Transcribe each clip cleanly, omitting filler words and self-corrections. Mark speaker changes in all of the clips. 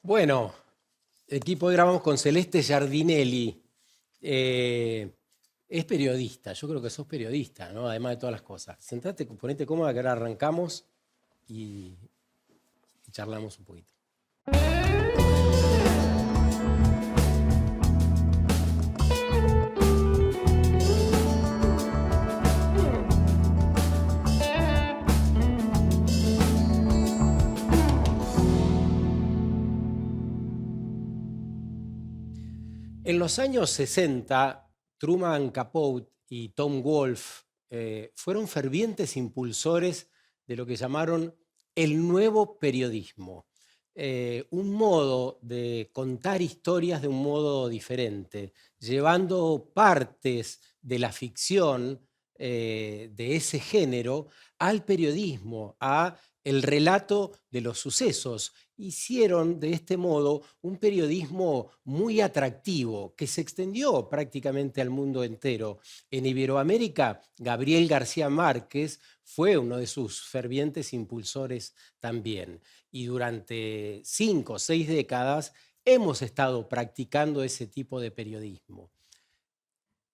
Speaker 1: Bueno, equipo hoy grabamos con Celeste Giardinelli. Es periodista, yo creo que sos periodista, ¿no? Además de todas las cosas. Sentate, ponete cómoda que ahora arrancamos y, y charlamos un poquito. En los años 60, Truman Capote y Tom Wolfe fueron fervientes impulsores de lo que llamaron el nuevo periodismo. Un modo de contar historias de un modo diferente, llevando partes de la ficción de ese género al periodismo, a el relato de los sucesos. Hicieron de este modo un periodismo muy atractivo que se extendió prácticamente al mundo entero. En Iberoamérica, Gabriel García Márquez fue uno de sus fervientes impulsores también. Y durante 5 o 6 décadas hemos estado practicando ese tipo de periodismo.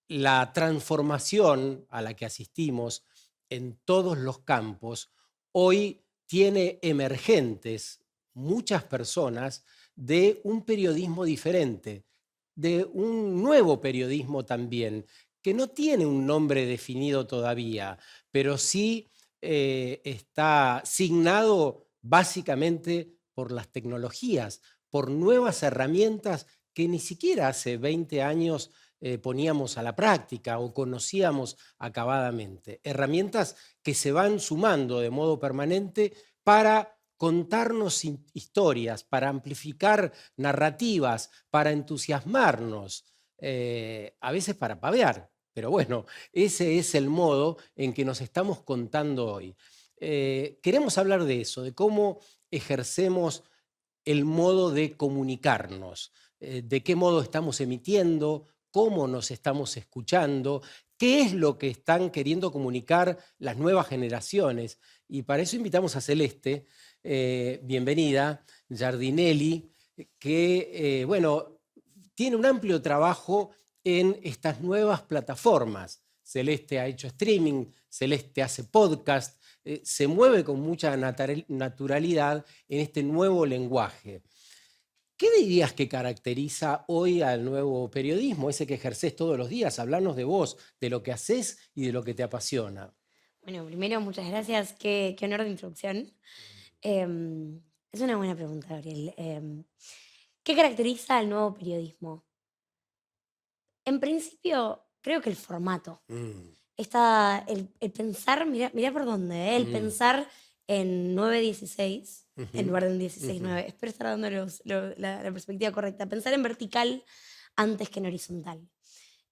Speaker 1: La transformación a la que asistimos en todos los campos hoy tiene emergentes muchas personas de un periodismo diferente, de un nuevo periodismo también, que no tiene un nombre definido todavía, pero sí está signado básicamente por las tecnologías, por nuevas herramientas que ni siquiera hace 20 años poníamos a la práctica o conocíamos acabadamente. Herramientas que se van sumando de modo permanente para contarnos historias, para amplificar narrativas, para entusiasmarnos, a veces para pavear. Pero bueno, ese es el modo en que nos estamos contando hoy. Queremos hablar de eso, de cómo ejercemos el modo de comunicarnos, de qué modo estamos emitiendo, cómo nos estamos escuchando, qué es lo que están queriendo comunicar las nuevas generaciones. Y para eso invitamos a Celeste, bienvenida, Giardinelli, que, bueno, tiene un amplio trabajo en estas nuevas plataformas. Celeste ha hecho streaming, Celeste hace podcast, se mueve con mucha naturalidad en este nuevo lenguaje. ¿Qué dirías que caracteriza hoy al nuevo periodismo, ese que ejercés todos los días? Hablarnos de vos, de lo que haces y de lo que te apasiona.
Speaker 2: Bueno, primero, muchas gracias. Qué honor de introducción. Es una buena pregunta, Gabriel. ¿Qué caracteriza al nuevo periodismo? En principio, creo que el formato.
Speaker 1: Mm,
Speaker 2: El pensar, mira por dónde, ¿eh? El
Speaker 1: mm,
Speaker 2: pensar en 9:16 en
Speaker 1: ujú,
Speaker 2: lugar de un
Speaker 1: ujú.
Speaker 2: 16:9. Espero estar dando la perspectiva correcta. Pensar en vertical antes que en horizontal.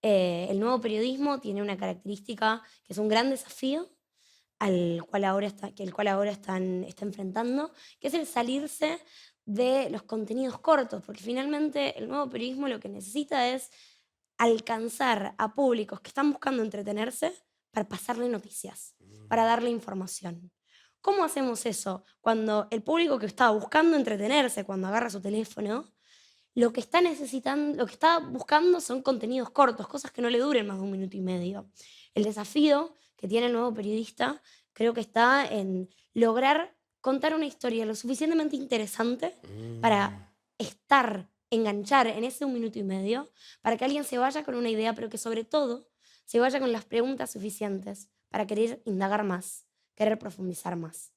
Speaker 2: El nuevo periodismo tiene una característica que es un gran desafío el cual ahora está enfrentando, que es el salirse de los contenidos cortos, porque finalmente el nuevo periodismo lo que necesita es alcanzar a públicos que están buscando entretenerse para pasarle noticias, para darle información. ¿Cómo hacemos eso? Cuando el público que está buscando entretenerse, cuando agarra su teléfono, lo que está necesitando, lo que está buscando son contenidos cortos, cosas que no le duren más de 1 minuto y medio. El desafío que tiene el nuevo periodista creo que está en lograr contar una historia lo suficientemente interesante
Speaker 1: Mm.
Speaker 2: para enganchar en ese 1 minuto y medio, para que alguien se vaya con una idea, pero que sobre todo se vaya con las preguntas suficientes para querer indagar más, querer profundizar más.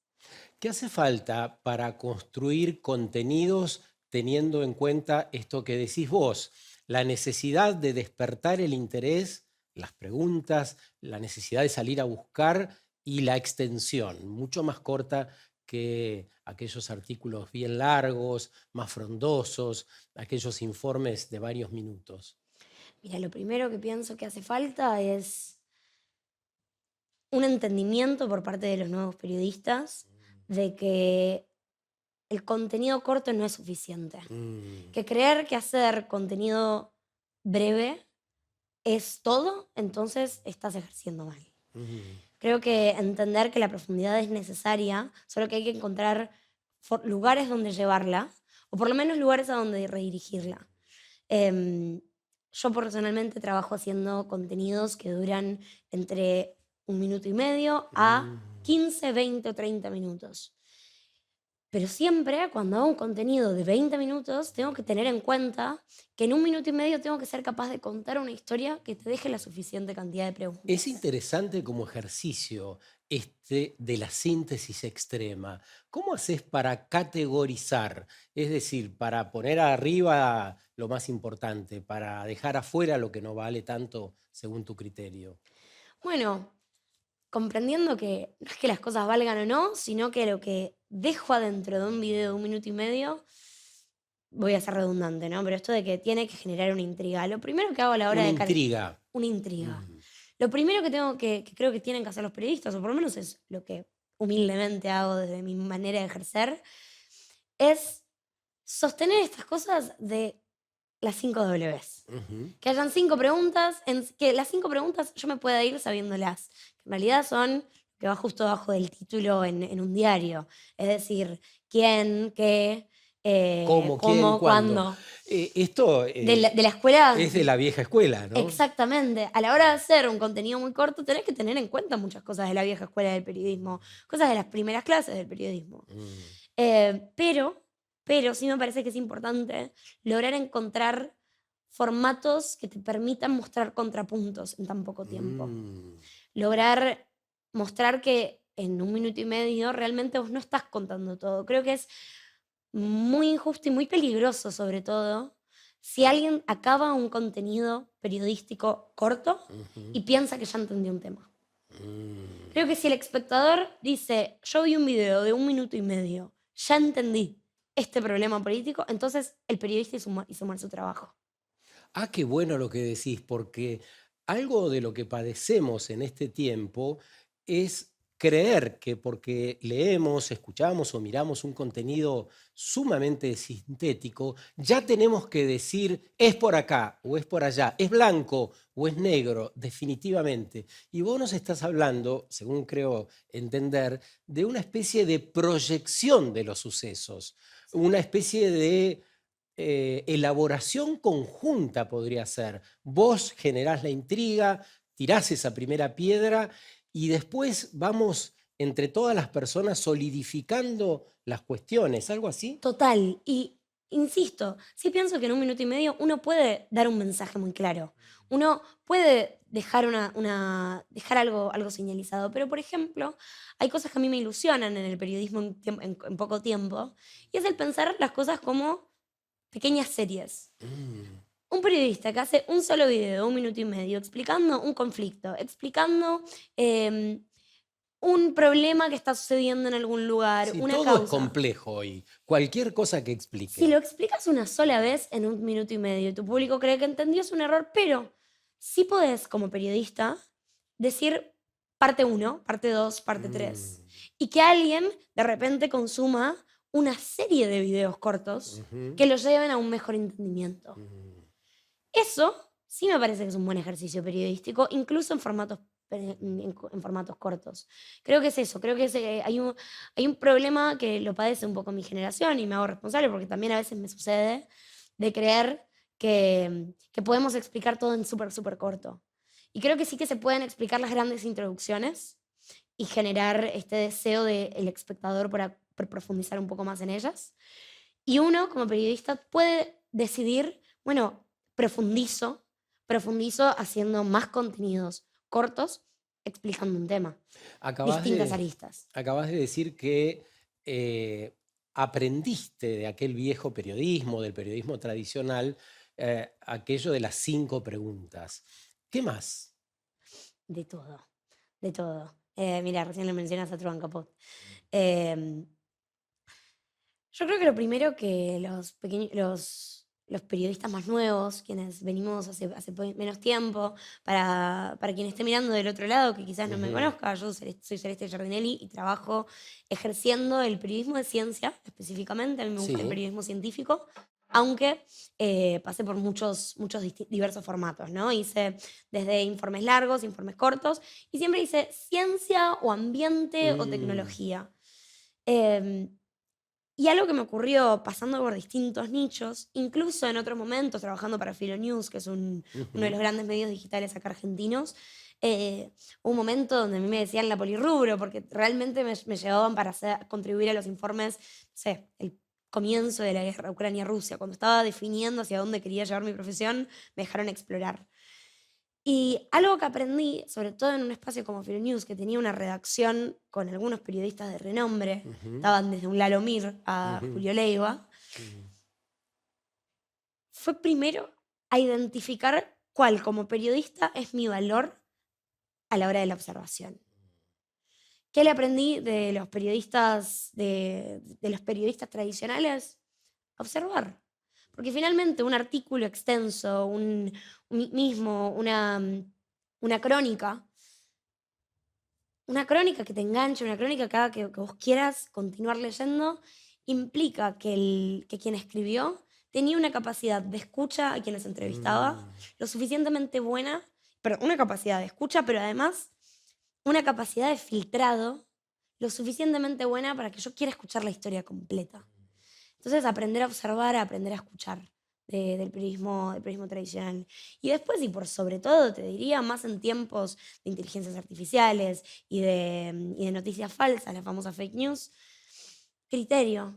Speaker 1: ¿Qué hace falta para construir contenidos teniendo en cuenta esto que decís vos? La necesidad de despertar el interés, las preguntas, la necesidad de salir a buscar y la extensión, mucho más corta que aquellos artículos bien largos, más frondosos, aquellos informes de varios minutos.
Speaker 2: Mira, lo primero que pienso que hace falta es un entendimiento por parte de los nuevos periodistas de que el contenido corto no es suficiente.
Speaker 1: Mm,
Speaker 2: Que creer que hacer contenido breve es todo, entonces estás ejerciendo mal.
Speaker 1: mm,
Speaker 2: Creo que entender que la profundidad es necesaria, solo que hay que encontrar lugares donde llevarla o por lo menos lugares a donde redirigirla. Yo personalmente trabajo haciendo contenidos que duran entre 1 minuto y medio a
Speaker 1: Mm.
Speaker 2: 15, 20 o 30 minutos. Pero siempre, cuando hago un contenido de 20 minutos, tengo que tener en cuenta que en 1 minuto y medio tengo que ser capaz de contar una historia que te deje la suficiente cantidad de
Speaker 1: Es
Speaker 2: preguntas.
Speaker 1: interesante como ejercicio este de la síntesis extrema. ¿Cómo haces para categorizar? Es decir, para poner arriba lo más importante, para dejar afuera lo que no vale tanto según tu criterio.
Speaker 2: Bueno, comprendiendo que no es que las cosas valgan o no, sino que lo que dejo adentro de un video de 1 minuto y medio, voy a ser redundante, ¿no? Pero esto de que tiene que generar una intriga. Lo primero que hago a la hora
Speaker 1: Una
Speaker 2: de
Speaker 1: intriga.
Speaker 2: una intriga.
Speaker 1: Mm.
Speaker 2: Lo primero que tengo que creo que tienen que hacer los periodistas, o por lo menos es lo que humildemente hago desde mi manera de ejercer, es sostener estas cosas de las 5 Ws.
Speaker 1: Ujú.
Speaker 2: Que hayan 5 preguntas, que las 5 preguntas yo me pueda ir sabiéndolas, que en realidad son que va justo abajo del título en un diario. Es decir, quién, qué,
Speaker 1: ¿Cómo? ¿Quién?
Speaker 2: cómo,
Speaker 1: ¿Cuándo?
Speaker 2: cuándo.
Speaker 1: Esto
Speaker 2: De la escuela,
Speaker 1: es de la vieja escuela, ¿no?
Speaker 2: exactamente. A la hora de hacer un contenido muy corto, tenés que tener en cuenta muchas cosas de la vieja escuela del periodismo, cosas de las primeras clases del periodismo.
Speaker 1: Mm.
Speaker 2: Eh, pero, pero sí me parece que es importante lograr encontrar formatos que te permitan mostrar contrapuntos en tan poco tiempo.
Speaker 1: Mm.
Speaker 2: Lograr mostrar que en 1 minuto y medio realmente vos no estás contando todo. Creo que es muy injusto y muy peligroso, sobre todo, si alguien acaba un contenido periodístico corto
Speaker 1: Ujú.
Speaker 2: y piensa que ya entendió un tema.
Speaker 1: Mm.
Speaker 2: Creo que si el espectador dice, yo vi un video de 1 minuto y medio, ya entendí este problema político, entonces el periodista hizo mal su trabajo.
Speaker 1: Ah, qué bueno lo que decís, porque algo de lo que padecemos en este tiempo es creer que porque leemos, escuchamos o miramos un contenido sumamente sintético, ya tenemos que decir es por acá o es por allá, es blanco o es negro, definitivamente. Y vos nos estás hablando, según creo entender, de una especie de proyección de los sucesos, una especie de elaboración conjunta podría ser. Vos generás la intriga, tirás esa primera piedra y después vamos entre todas las personas solidificando las cuestiones, ¿algo así?
Speaker 2: Total. Y insisto, sí pienso que en 1 minuto y medio uno puede dar un mensaje muy claro. Uno puede dejar, dejar algo señalizado. Pero, por ejemplo, hay cosas que a mí me ilusionan en el periodismo en poco tiempo. Y es el pensar las cosas como pequeñas series.
Speaker 1: Mm.
Speaker 2: Un periodista que hace un solo video de 1 minuto y medio explicando un conflicto, explicando un problema que está sucediendo en algún lugar,
Speaker 1: Sí,
Speaker 2: una
Speaker 1: todo es
Speaker 2: causa.
Speaker 1: complejo hoy. Cualquier cosa que
Speaker 2: Si lo
Speaker 1: explique.
Speaker 2: explicas una sola vez en 1 minuto y medio y tu público cree que entendió, es un error, pero sí podés, como periodista, decir parte uno, parte 2, parte 3,
Speaker 1: Mm.
Speaker 2: y que alguien de repente consuma una serie de videos cortos
Speaker 1: Ujú.
Speaker 2: que lo lleven a un mejor entendimiento.
Speaker 1: Mm.
Speaker 2: Eso sí me parece que es un buen ejercicio periodístico, incluso en formatos cortos. Creo que es eso, creo que hay un problema que lo padece un poco mi generación y me hago responsable porque también a veces me sucede de creer que podemos explicar todo en súper, súper corto. Y creo que sí que se pueden explicar las grandes introducciones y generar este deseo del espectador por profundizar un poco más en ellas. Y uno, como periodista, puede decidir, bueno, profundizo, profundizo haciendo más contenidos cortos explicando un tema,
Speaker 1: Acabas
Speaker 2: distintas
Speaker 1: de,
Speaker 2: aristas.
Speaker 1: acabas de decir que aprendiste de aquel viejo periodismo, del periodismo tradicional, aquello de las 5 preguntas. ¿Qué más?
Speaker 2: De todo, de todo. Mira, recién le mencionas a Truman Capote. Em, Yo creo que lo primero que los periodistas más nuevos, quienes venimos hace menos tiempo, para quien esté mirando del otro lado, que quizás no me
Speaker 1: Ujú.
Speaker 2: conozca, yo soy Celeste Giardinelli y trabajo ejerciendo el periodismo de ciencia específicamente. A mí me gusta el
Speaker 1: Sí.
Speaker 2: periodismo científico, aunque pasé por muchos diversos formatos, ¿no? Hice desde informes largos, informes cortos, y siempre hice ciencia o ambiente o
Speaker 1: Mm.
Speaker 2: tecnología. Em, Y algo que me ocurrió pasando por distintos nichos, incluso en otros momentos trabajando para Filonews, que es uno de los
Speaker 1: Ujú.
Speaker 2: grandes medios digitales acá argentinos, hubo un momento donde a mí me decían la polirrubro, porque realmente me llevaban para contribuir a los informes, no sé, el comienzo de la guerra Ucrania-Rusia. Cuando estaba definiendo hacia dónde quería llevar mi profesión, me dejaron explorar. Y algo que aprendí, sobre todo en un espacio como Filonews, que tenía una redacción con algunos periodistas de renombre,
Speaker 1: Ujú,
Speaker 2: estaban desde un Lalomir a
Speaker 1: ujú,
Speaker 2: Julio Leiva,
Speaker 1: ujú.
Speaker 2: fue primero a identificar cuál como periodista es mi valor a la hora de la observación. ¿Qué le aprendí de los periodistas, de los periodistas tradicionales? Observar. Porque finalmente un artículo extenso, mismo, una crónica, una crónica que te enganche, una crónica que haga que vos quieras continuar leyendo, implica que quien escribió tenía una capacidad de escucha a quienes entrevistaba,
Speaker 1: Mm.
Speaker 2: lo suficientemente buena, pero una capacidad de escucha, pero además una capacidad de filtrado lo suficientemente buena para que yo quiera escuchar la historia completa. Entonces, aprender a observar, aprender a escuchar del periodismo tradicional. Y después, y por sobre todo, te diría, más en tiempos de inteligencias artificiales y de noticias falsas, la famosa fake news, criterio.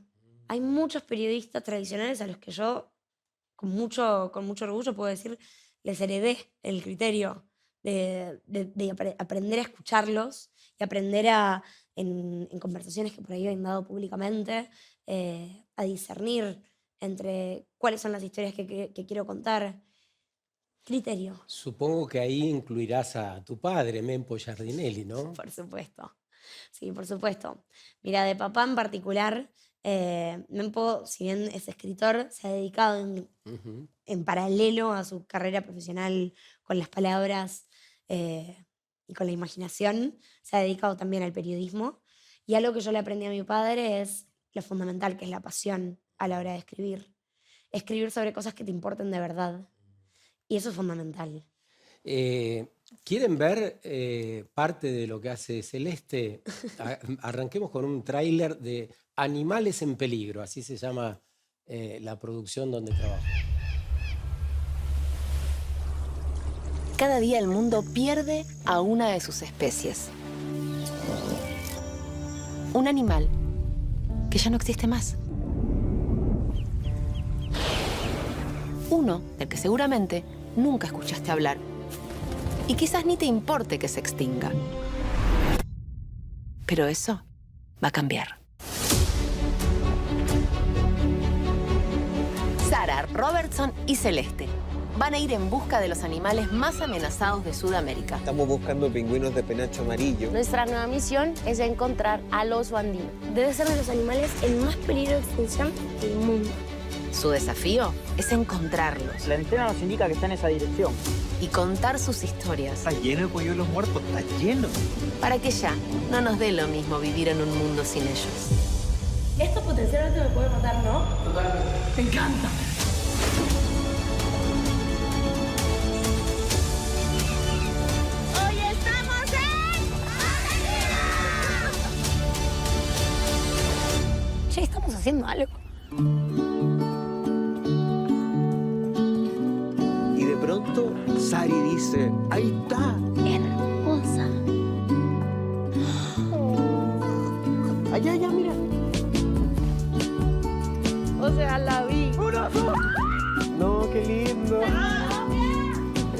Speaker 2: Hay muchos periodistas tradicionales a los que yo, con mucho orgullo, puedo decir, les heredé el criterio de aprender a escucharlos y aprender en conversaciones que por ahí he dado públicamente, a discernir entre cuáles son las historias que quiero contar. Criterio,
Speaker 1: Supongo que ahí incluirás a tu padre, Mempo Giardinelli, ¿no?
Speaker 2: por supuesto. Sí, por supuesto. Mira, de papá en particular, Mempo, si bien es escritor, se ha dedicado
Speaker 1: Ujú.
Speaker 2: en paralelo a su carrera profesional con las palabras y con la imaginación, se ha dedicado también al periodismo. Y algo que yo le aprendí a mi padre es lo fundamental, que es la pasión a la hora de escribir. Escribir sobre cosas que te importen de verdad. Y eso es fundamental.
Speaker 1: Eh, ¿Quieren ver parte de lo que hace Celeste? Arranquemos con un tráiler de Animales en Peligro, así se llama la producción donde trabaja.
Speaker 3: Cada día el mundo pierde a una de sus especies. Un animal que ya no existe más. Uno del que seguramente nunca escuchaste hablar. Y quizás ni te importe que se extinga. Pero eso va a cambiar. Sarah, Robertson y Celeste van a ir en busca de los animales más amenazados de Sudamérica.
Speaker 4: Estamos buscando pingüinos de penacho amarillo.
Speaker 5: Nuestra nueva misión es encontrar al oso andino.
Speaker 2: Debe ser de los animales en más peligro de extinción del mundo.
Speaker 3: Su desafío es encontrarlos
Speaker 6: La antena nos indica que está en esa dirección.
Speaker 3: y contar sus historias
Speaker 4: Está lleno de polluelos muertos, está lleno.
Speaker 3: para que ya no nos dé lo mismo vivir en un mundo sin ellos.
Speaker 2: Esto potencialmente me puede matar, ¿no? Totalmente. Me encanta.
Speaker 5: ¡Hoy estamos en
Speaker 2: Che, estamos haciendo algo.
Speaker 4: Y de pronto, Sari dice, ahí está.
Speaker 2: Hermosa.
Speaker 4: Allá, allá, mira.
Speaker 5: O sea, la vi.
Speaker 4: No, qué lindo.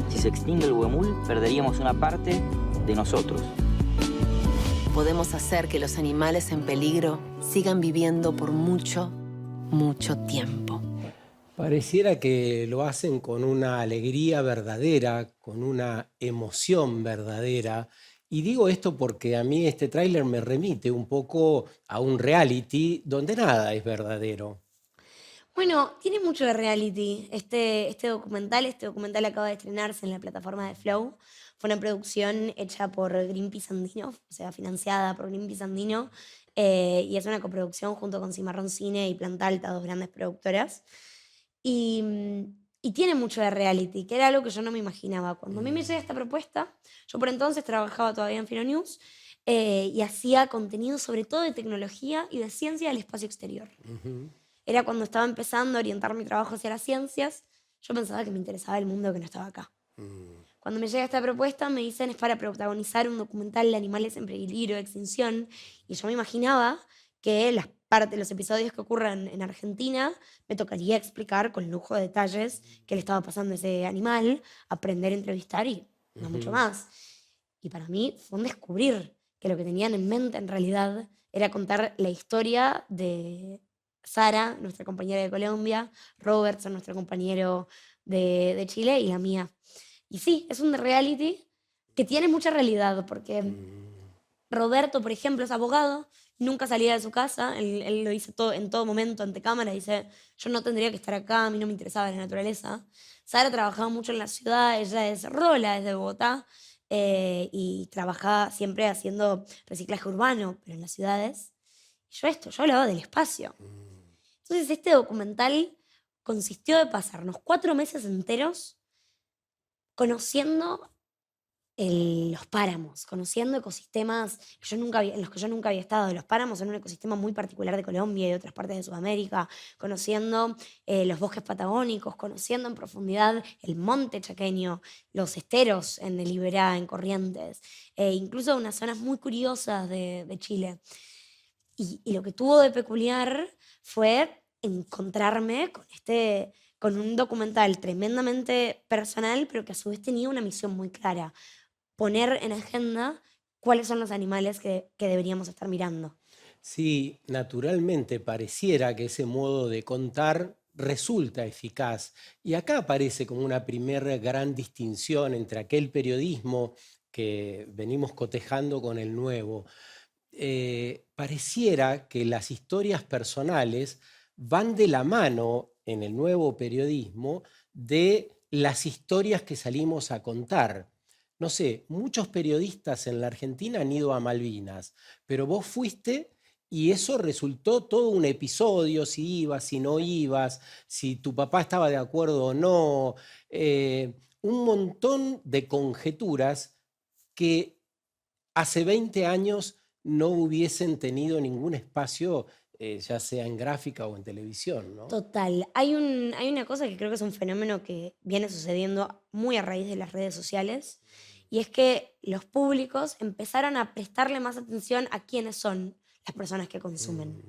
Speaker 6: Si se extingue el huemul, perderíamos una parte de nosotros.
Speaker 3: Podemos hacer que los animales en peligro sigan viviendo por mucho, mucho tiempo.
Speaker 1: Pareciera que lo hacen con una alegría verdadera, con una emoción verdadera. Y digo esto porque a mí este tráiler me remite un poco a un reality donde nada es verdadero.
Speaker 2: Bueno, tiene mucho de reality este documental. Este documental acaba de estrenarse en la plataforma de Flow. Fue una producción hecha por Greenpeace Andino, o sea, financiada por Greenpeace Andino. Y es una coproducción junto con Cimarrón Cine y Planta Alta, dos grandes productoras. Y tiene mucho de reality, que era algo que yo no me imaginaba. Cuando a mí me llega esta propuesta, yo por entonces trabajaba todavía en Filonews, y hacía contenido sobre todo de tecnología y de ciencia del espacio exterior. Era cuando estaba empezando a orientar mi trabajo hacia las ciencias, yo pensaba que me interesaba el mundo que no estaba acá. Cuando me llega esta propuesta me dicen es para protagonizar un documental de animales en peligro de extinción y yo me imaginaba que los episodios que ocurran en Argentina me tocaría explicar con lujo de detalles qué le estaba pasando a ese animal, aprender a entrevistar y no mucho más. Y para mí fue un descubrir que lo que tenían en mente en realidad era contar la historia de Sara, nuestra compañera de Colombia, Robertson, nuestro compañero de Chile, y la mía. Y sí, es un reality que tiene mucha realidad, porque Roberto, por ejemplo, es abogado, nunca salía de su casa, él lo dice todo, en todo momento ante cámara, dice, yo no tendría que estar acá, a mí no me interesaba la naturaleza. Sara trabajaba mucho en la ciudad, ella es rola, es de Bogotá, y trabajaba siempre haciendo reciclaje urbano, pero en las ciudades. Y yo hablaba del espacio. Entonces este documental consistió de pasarnos 4 meses enteros conociendo los páramos, conociendo ecosistemas en los que yo nunca había estado. Los páramos son un ecosistema muy particular de Colombia y de otras partes de Sudamérica, conociendo los bosques patagónicos, conociendo en profundidad el monte chaqueño, los esteros en el Iberá, en Corrientes, incluso unas zonas muy curiosas de Chile. Y lo que tuvo de peculiar fue encontrarme con un documental tremendamente personal, pero que a su vez tenía una misión muy clara: poner en agenda cuáles son los animales que deberíamos estar mirando.
Speaker 1: Sí, naturalmente pareciera que ese modo de contar resulta eficaz. Y acá aparece como una primera gran distinción entre aquel periodismo que venimos cotejando con el nuevo. Pareciera que las historias personales van de la mano en el nuevo periodismo de las historias que salimos a contar. No sé, muchos periodistas en la Argentina han ido a Malvinas, pero vos fuiste y eso resultó todo un episodio, si ibas, si no ibas, si tu papá estaba de acuerdo o no, un montón de conjeturas que hace 20 años no hubiesen tenido ningún espacio, ya sea en gráfica o en televisión, ¿no?
Speaker 2: Total. Hay una cosa que creo que es un fenómeno que viene sucediendo muy a raíz de las redes sociales, y es que los públicos empezaron a prestarle más atención a quiénes son las personas que consumen.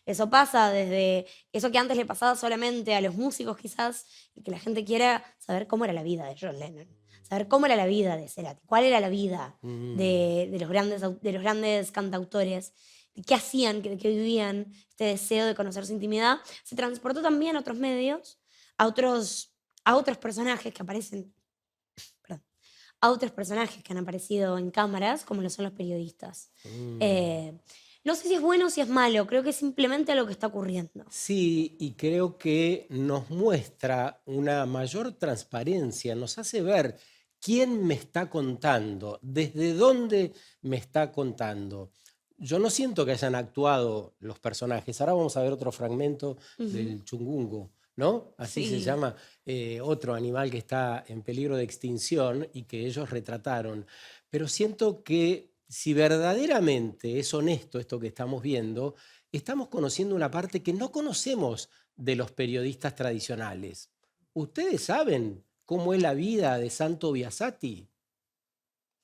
Speaker 2: Eso pasa desde eso que antes le pasaba solamente a los músicos quizás, y que la gente quiera saber cómo era la vida de John Lennon, saber cómo era la vida de Cerati, cuál era la vida de los grandes cantautores, de qué hacían, de qué vivían, este deseo de conocer su intimidad, se transportó también a otros medios, a otros personajes que aparecen, a otros personajes que han aparecido en cámaras, como lo son los periodistas. No sé si es bueno o si es malo, creo que es simplemente algo que está ocurriendo.
Speaker 1: Sí, y creo que nos muestra una mayor transparencia, nos hace ver quién me está contando, desde dónde me está contando. Yo no siento que hayan actuado los personajes. Ahora vamos a ver otro fragmento del chungungo, ¿no? Así se llama, otro animal que está en peligro de extinción y que ellos retrataron. Pero siento que si verdaderamente es honesto esto que estamos viendo, estamos conociendo una parte que no conocemos de los periodistas tradicionales. ¿Ustedes saben cómo es la vida de Santo Biasati?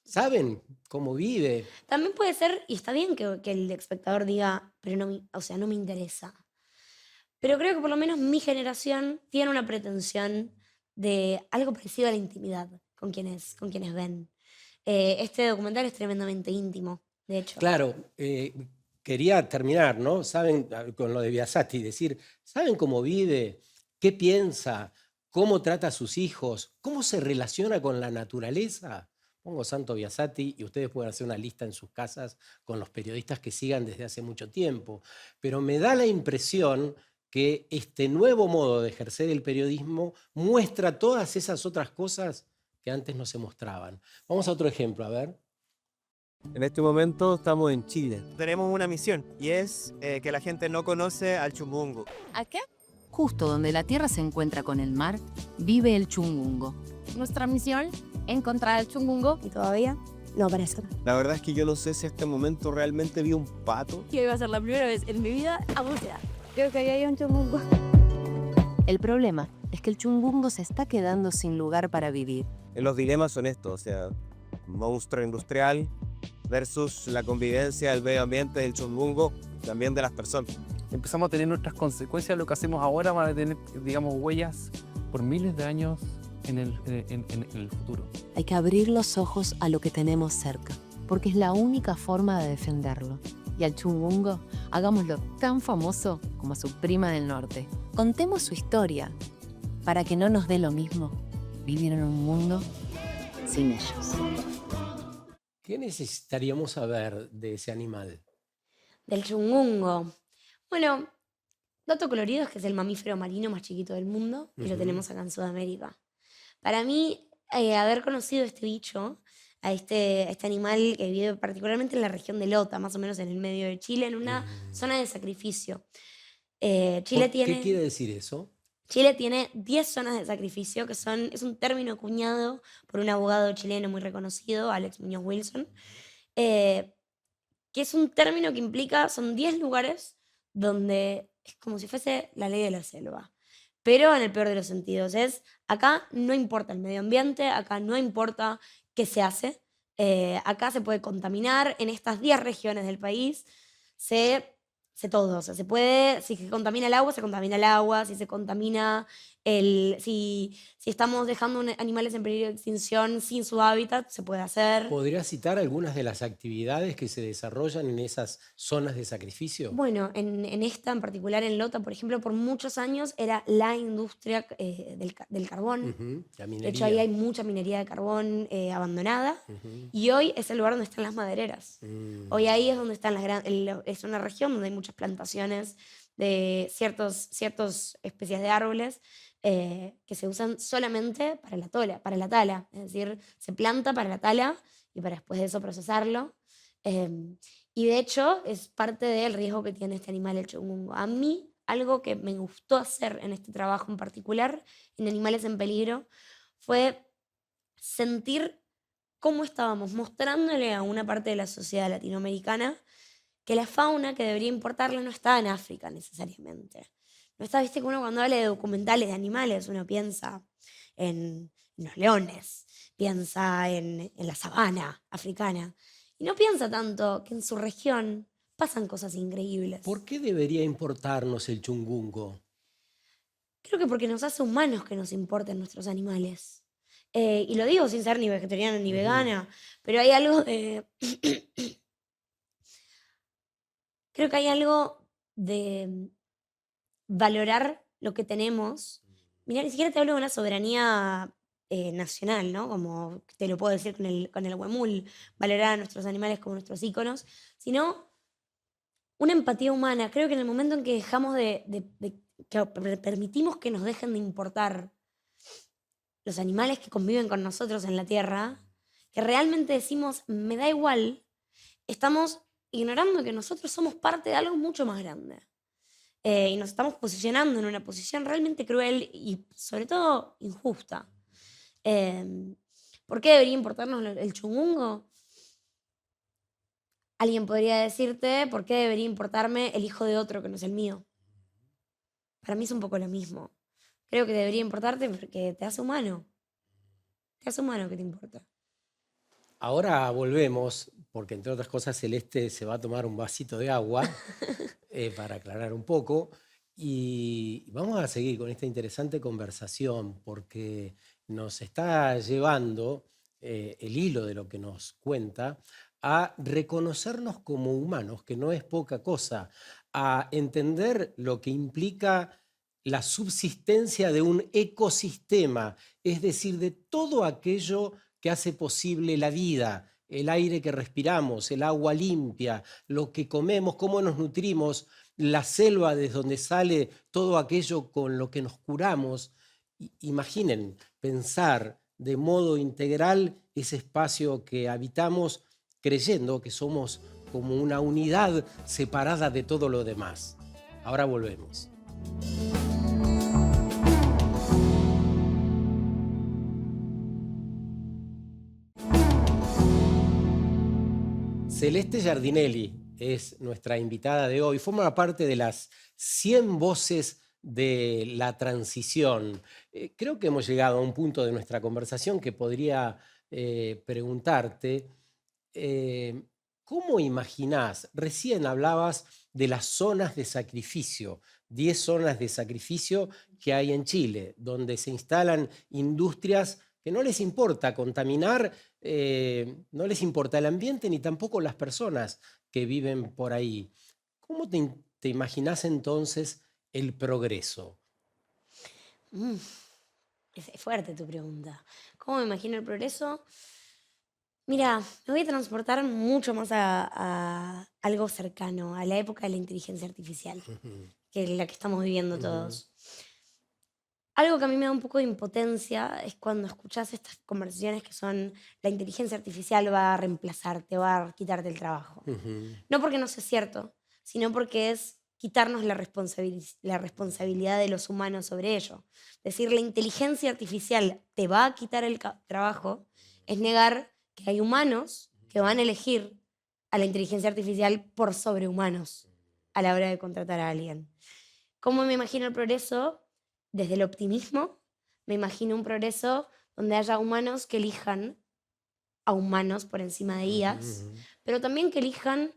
Speaker 1: ¿Saben cómo vive?
Speaker 2: También puede ser, y está bien que el espectador diga, pero no me interesa. Pero creo que por lo menos mi generación tiene una pretensión de algo parecido a la intimidad con quienes ven. Este documental es tremendamente íntimo, de hecho.
Speaker 1: Claro, quería terminar, ¿no? Saben, con lo de Biasati, decir, ¿saben cómo vive? ¿Qué piensa? ¿Cómo trata a sus hijos? ¿Cómo se relaciona con la naturaleza? Pongo Santo Biasati y ustedes pueden hacer una lista en sus casas con los periodistas que sigan desde hace mucho tiempo. Pero me da la impresión que este nuevo modo de ejercer el periodismo muestra todas esas otras cosas que antes no se mostraban. Vamos a otro ejemplo, a ver.
Speaker 7: En este momento estamos en Chile. Tenemos una misión y es que la gente no conoce al chungungo.
Speaker 5: ¿A qué?
Speaker 8: Justo donde la tierra se encuentra con el mar, vive el chungungo.
Speaker 5: Nuestra misión, encontrar al chungungo.
Speaker 2: Y todavía no aparecen.
Speaker 7: La verdad es que yo no sé si hasta el momento realmente vi un pato.
Speaker 5: Que iba a ser la primera vez en mi vida a bucear. Creo que ahí hay un chungungo.
Speaker 3: El problema es que el chungungo se está quedando sin lugar para vivir.
Speaker 7: Los dilemas son estos, o sea, monstruo industrial versus la convivencia del medio ambiente, del chungungo, también de las personas.
Speaker 9: Empezamos a tener nuestras consecuencias. Lo que hacemos ahora van a tener, digamos, huellas por miles de años en el futuro.
Speaker 3: Hay que abrir los ojos a lo que tenemos cerca, porque es la única forma de defenderlo. Y al chungungo, hagámoslo tan famoso como a su prima del norte. Contemos su historia, para que no nos dé lo mismo vivir en un mundo sin ellos.
Speaker 1: ¿Qué necesitaríamos saber de ese animal?
Speaker 2: Del chungungo. Bueno, dato colorido es que es el mamífero marino más chiquito del mundo y lo tenemos acá en Sudamérica. Para mí, haber conocido este bicho, a este animal que vive particularmente en la región de Lota, más o menos en el medio de Chile, en una zona de sacrificio.
Speaker 1: ¿Qué quiere decir eso?
Speaker 2: Chile tiene 10 zonas de sacrificio, que es un término acuñado por un abogado chileno muy reconocido, Alex Muñoz Wilson, que es un término que implica, son 10 lugares donde es como si fuese la ley de la selva, pero en el peor de los sentidos. Acá no importa el medio ambiente, acá no importa qué se hace, acá se puede contaminar, en estas 10 regiones del país se todo, o sea, se puede, si se contamina el agua, se contamina el agua, si se contamina si estamos dejando animales en peligro de extinción sin su hábitat, se puede hacer.
Speaker 1: ¿Podría citar algunas de las actividades que se desarrollan en esas zonas de sacrificio?
Speaker 2: Bueno, en esta en particular, en Lota, por ejemplo, por muchos años era la industria del carbón.
Speaker 1: La
Speaker 2: De
Speaker 1: minería.
Speaker 2: hecho, ahí hay mucha minería de carbón abandonada. Y hoy es el lugar donde están las madereras. Hoy ahí es donde están es una región donde hay muchas plantaciones de ciertas especies de árboles que se usan solamente para la tala. Es decir, se planta para la tala y para después de eso procesarlo. Y de hecho es parte del riesgo que tiene este animal, el chungungo. A mí, algo que me gustó hacer en este trabajo en particular, en Animales en Peligro, fue sentir cómo estábamos mostrándole a una parte de la sociedad latinoamericana que la fauna que debería importarle no está en África necesariamente. No está, viste que uno cuando habla de documentales de animales, uno piensa en los leones, piensa en la sabana africana, y no piensa tanto que en su región pasan cosas increíbles.
Speaker 1: ¿Por qué debería importarnos el chungungo?
Speaker 2: Creo que porque nos hace humanos que nos importen nuestros animales. Y lo digo sin ser ni vegetariana ni vegana, pero hay algo de... Creo que hay algo de valorar lo que tenemos. Mirá, ni siquiera te hablo de una soberanía nacional, ¿no? Como te lo puedo decir con el huemul, valorar a nuestros animales como nuestros íconos, sino una empatía humana. Creo que en el momento en que dejamos que permitimos que nos dejen de importar los animales que conviven con nosotros en la Tierra, que realmente decimos, me da igual, estamos ignorando que nosotros somos parte de algo mucho más grande. Y nos estamos posicionando en una posición realmente cruel y sobre todo injusta. ¿Por qué debería importarnos el chungungo? Alguien podría decirte, ¿por qué debería importarme el hijo de otro que no es el mío? Para mí es un poco lo mismo. Creo que debería importarte porque te hace humano. Te hace humano que te importa.
Speaker 1: Ahora volvemos, porque entre otras cosas Celeste se va a tomar un vasito de agua para aclarar un poco. Y vamos a seguir con esta interesante conversación porque nos está llevando el hilo de lo que nos cuenta a reconocernos como humanos, que no es poca cosa, a entender lo que implica la subsistencia de un ecosistema, es decir, de todo aquello que hace posible la vida, el aire que respiramos, el agua limpia, lo que comemos, cómo nos nutrimos, la selva desde donde sale todo aquello con lo que nos curamos. Imaginen pensar de modo integral ese espacio que habitamos creyendo que somos como una unidad separada de todo lo demás. Ahora volvemos. Celeste Giardinelli es nuestra invitada de hoy. Forma parte de las 100 voces de la transición. Creo que hemos llegado a un punto de nuestra conversación que podría preguntarte, ¿cómo imaginás? Recién hablabas de las zonas de sacrificio, 10 zonas de sacrificio que hay en Chile, donde se instalan industrias que no les importa contaminar, no les importa el ambiente ni tampoco las personas que viven por ahí. ¿Cómo te imaginás entonces el progreso?
Speaker 2: Es fuerte tu pregunta. ¿Cómo me imagino el progreso? Mira, me voy a transportar mucho más a algo cercano, a la época de la inteligencia artificial, que es la que estamos viviendo todos. Algo que a mí me da un poco de impotencia es cuando escuchas estas conversaciones que son la inteligencia artificial va a reemplazarte, va a quitarte el trabajo. No porque no sea cierto, sino porque es quitarnos la responsabilidad de los humanos sobre ello. Decir la inteligencia artificial te va a quitar el trabajo es negar que hay humanos que van a elegir a la inteligencia artificial por sobrehumanos a la hora de contratar a alguien. ¿Cómo me imagino el progreso? Desde el optimismo, me imagino un progreso donde haya humanos que elijan a humanos por encima de IAs, pero también que elijan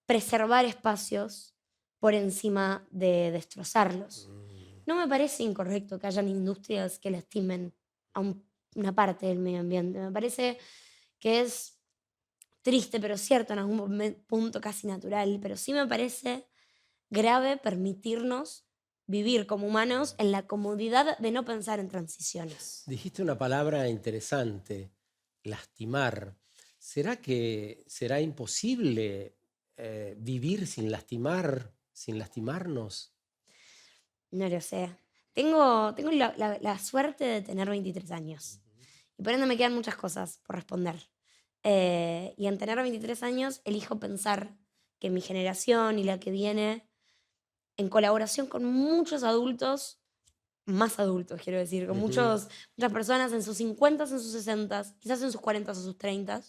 Speaker 2: preservar espacios por encima de destrozarlos. No me parece incorrecto que hayan industrias que lastimen a una parte del medio ambiente. Me parece que es triste, pero cierto, en algún punto casi natural, pero sí me parece grave permitirnos vivir como humanos en la comodidad de no pensar en transiciones.
Speaker 1: Dijiste una palabra interesante, lastimar. ¿Será que será imposible vivir sin lastimar, sin lastimarnos?
Speaker 2: No lo sé. Tengo la suerte de tener 23 años. Y por ende me quedan muchas cosas por responder. Y en tener 23 años elijo pensar que mi generación y la que viene, en colaboración con muchos adultos, más adultos quiero decir, con muchas personas en sus 50, en sus 60, quizás en sus 40 o sus 30,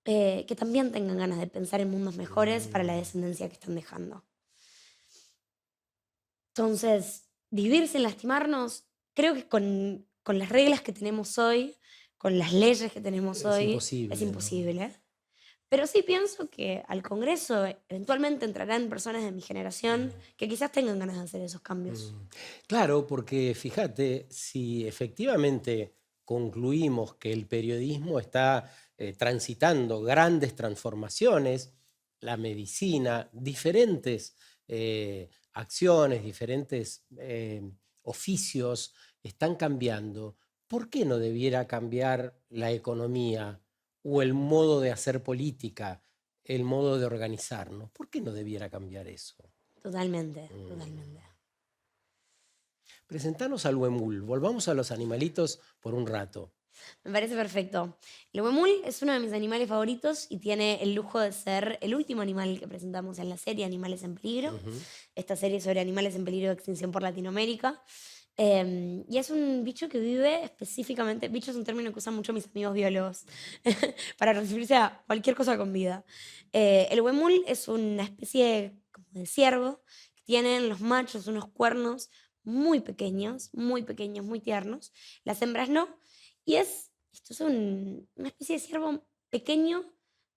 Speaker 2: que también tengan ganas de pensar en mundos mejores para la descendencia que están dejando. Entonces, vivir sin lastimarnos, creo que con las reglas que tenemos hoy, con las leyes que tenemos hoy, es imposible. ¿No? Pero sí pienso que al Congreso eventualmente entrarán personas de mi generación que quizás tengan ganas de hacer esos cambios.
Speaker 1: Claro, porque fíjate, si efectivamente concluimos que el periodismo está transitando grandes transformaciones, la medicina, diferentes acciones, diferentes oficios están cambiando, ¿por qué no debiera cambiar la economía o el modo de hacer política, el modo de organizarnos? ¿Por qué no debiera cambiar eso?
Speaker 2: Totalmente, totalmente.
Speaker 1: Presentanos al huemul, volvamos a los animalitos por un rato.
Speaker 2: Me parece perfecto. El huemul es uno de mis animales favoritos y tiene el lujo de ser el último animal que presentamos en la serie Animales en Peligro. Esta serie sobre animales en peligro de extinción por Latinoamérica. Y es un bicho que vive específicamente, bicho es un término que usan mucho mis amigos biólogos para referirse a cualquier cosa con vida. El huemul es una especie como de ciervo que tienen los machos unos cuernos muy pequeños, muy tiernos. Las hembras no. Y esto es una especie de ciervo pequeño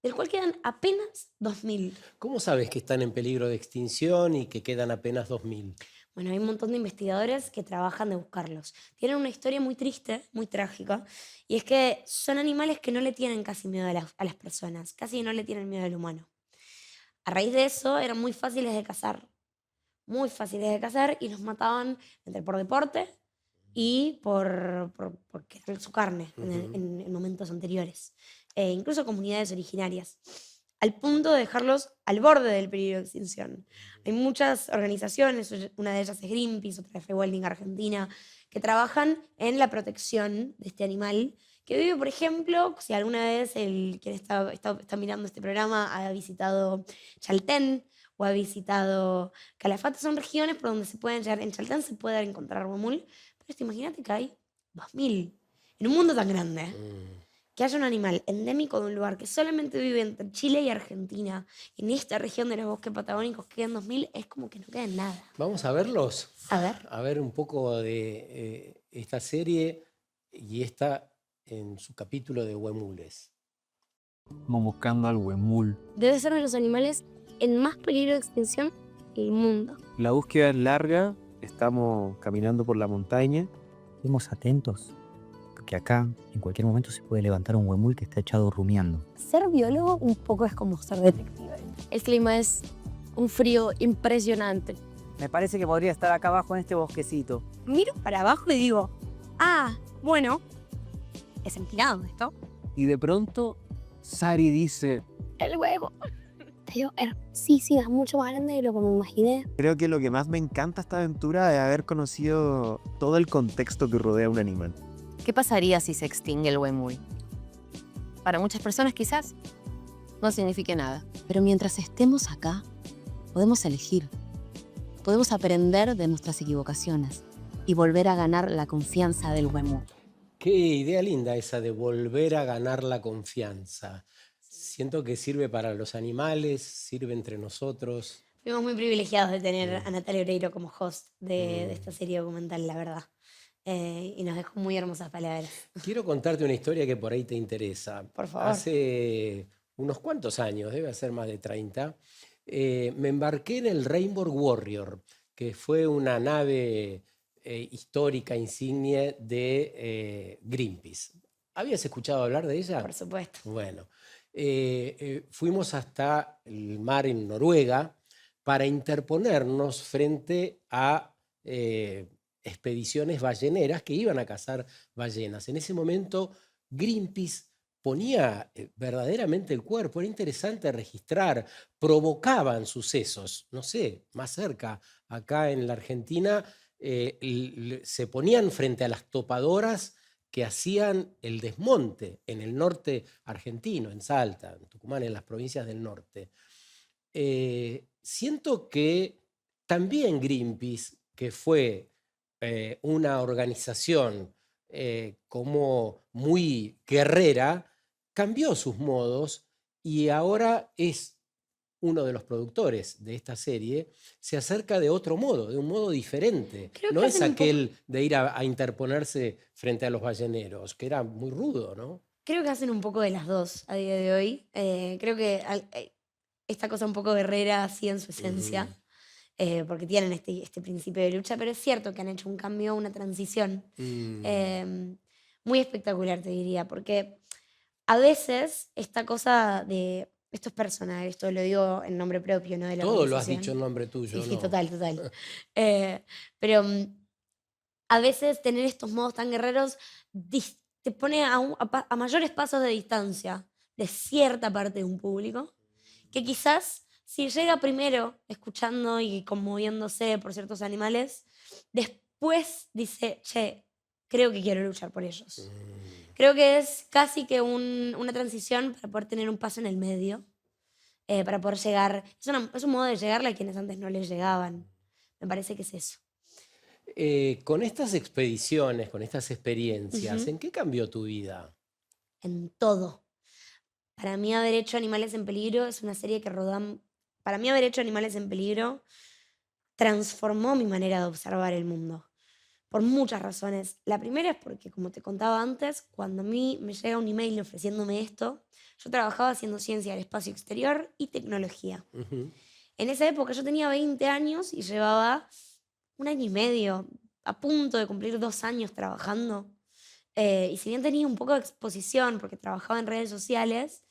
Speaker 2: del cual quedan apenas 2000.
Speaker 1: ¿Cómo sabes que están en peligro de extinción y que quedan apenas 2000?
Speaker 2: Bueno, hay un montón de investigadores que trabajan de buscarlos. Tienen una historia muy triste, muy trágica, y es que son animales que no le tienen casi miedo a las personas, casi no le tienen miedo al humano. A raíz de eso eran muy fáciles de cazar y los mataban entre por deporte y por querer su carne en momentos anteriores. Incluso comunidades originarias, al punto de dejarlos al borde del peligro de extinción. Hay muchas organizaciones, una de ellas es Greenpeace, otra es Rewilding Argentina, que trabajan en la protección de este animal, que vive, por ejemplo, si alguna vez quien está mirando este programa ha visitado Chaltén o ha visitado Calafate, son regiones por donde se pueden llegar. En Chaltén se puede encontrar huemul, pero imagínate que hay 2000 en un mundo tan grande. que haya un animal endémico de un lugar que solamente vive entre Chile y Argentina, en esta región de los bosques patagónicos que quedan 2000, es como que no queda en nada.
Speaker 1: Vamos a verlos,
Speaker 2: A ver.
Speaker 1: a ver un poco de esta serie y esta en su capítulo de huemules.
Speaker 10: Vamos buscando al huemul.
Speaker 5: Debe ser de los animales en más peligro de extinción del mundo.
Speaker 7: La búsqueda es larga, estamos caminando por la montaña.
Speaker 11: Estemos atentos, porque acá en cualquier momento se puede levantar un huemul que está echado rumiando.
Speaker 5: Ser biólogo un poco es como ser detective. El clima es un frío impresionante.
Speaker 12: Me parece que podría estar acá abajo en este bosquecito.
Speaker 5: Miro para abajo y digo, bueno, es empinado esto.
Speaker 9: Y de pronto, Sari dice,
Speaker 5: El huevo. Pero sí, es mucho más grande de lo que me imaginé.
Speaker 7: Creo que lo que más me encanta esta aventura es haber conocido todo el contexto que rodea a un animal.
Speaker 3: ¿Qué pasaría si se extingue el huemul? Para muchas personas quizás no signifique nada. Pero mientras estemos acá, podemos elegir. Podemos aprender de nuestras equivocaciones y volver a ganar la confianza del huemul.
Speaker 1: Qué idea linda esa de volver a ganar la confianza. Siento que sirve para los animales, sirve entre nosotros.
Speaker 2: Fuimos muy privilegiados de tener a Natalia Oreiro como host de esta serie documental, la verdad. Y nos dejó muy hermosas palabras.
Speaker 1: Quiero contarte una historia que por ahí te interesa.
Speaker 2: Por favor.
Speaker 1: Hace unos cuantos años, debe ser más de 30, me embarqué en el Rainbow Warrior, que fue una nave histórica, insignia de Greenpeace. ¿Habías escuchado hablar de ella?
Speaker 2: Por supuesto.
Speaker 1: Bueno, fuimos hasta el mar en Noruega para interponernos frente a expediciones balleneras que iban a cazar ballenas. En ese momento, Greenpeace ponía verdaderamente el cuerpo, era interesante registrar, provocaban sucesos, no sé, más cerca, acá en la Argentina, se ponían frente a las topadoras que hacían el desmonte en el norte argentino, en Salta, en Tucumán, en las provincias del norte. Siento que también Greenpeace, que fue una organización como muy guerrera, cambió sus modos y ahora es uno de los productores de esta serie, se acerca de otro modo, de un modo diferente. No es aquel de ir a interponerse frente a los balleneros, que era muy rudo, ¿no?
Speaker 2: Creo que hacen un poco de las dos a día de hoy. Creo que esta cosa un poco guerrera así en su esencia, porque tienen este principio de lucha, pero es cierto que han hecho un cambio, una transición muy espectacular, te diría, porque a veces esta cosa de... Esto es personal, esto lo digo en nombre propio, ¿no? De la
Speaker 1: Todo lo has
Speaker 2: organización.
Speaker 1: dicho en nombre tuyo,
Speaker 2: Sí,
Speaker 1: ¿no?
Speaker 2: total. Pero a veces tener estos modos tan guerreros te pone a mayores pasos de distancia de cierta parte de un público que quizás si llega primero escuchando y conmoviéndose por ciertos animales, después dice, che, creo que quiero luchar por ellos. Creo que es casi que una transición para poder tener un paso en el medio, para poder llegar. Es un modo de llegarle a quienes antes no les llegaban. Me parece que es eso.
Speaker 1: Con estas expediciones, con estas experiencias,
Speaker 2: Ujú.
Speaker 1: ¿en qué cambió tu vida?
Speaker 2: En todo. Para mí haber hecho Animales en Peligro es una serie que para mí haber hecho Animales en Peligro transformó mi manera de observar el mundo. Por muchas razones. La primera es porque, como te contaba antes, cuando a mí me llega un email ofreciéndome esto, yo trabajaba haciendo ciencia del espacio exterior y tecnología. En esa época yo tenía 20 años y llevaba 1 año y medio, a punto de cumplir 2 años trabajando. Y si bien tenía un poco de exposición porque trabajaba en redes sociales,